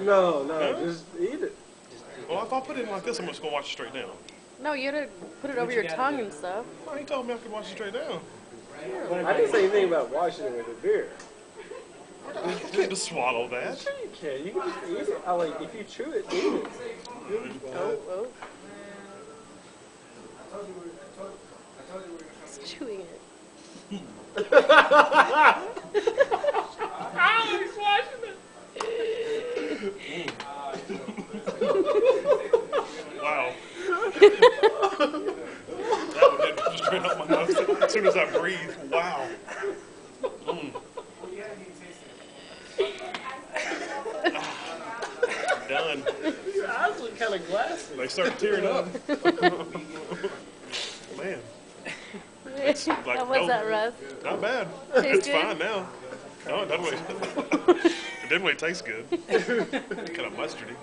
No, no, Huh? just eat it. Well, if I put it in like this, I'm just gonna wash it straight down. No, you had to put it over your tongue and stuff. Well, he told me I could wash it straight down. I didn't say anything about washing it with a beer. I can't just swallow that. Sure you can. You can just eat it. I like if you chew it, eat it. Oh. He's chewing it. Wow. That one did just straight up my nose as soon as I breathe. Wow. Done. Your eyes look kind of glassy. They start tearing up. Man. How was that, Russ? Not bad. Tastes It's good? fine now. No, it doesn't really, it didn't really taste good. Kind of mustardy.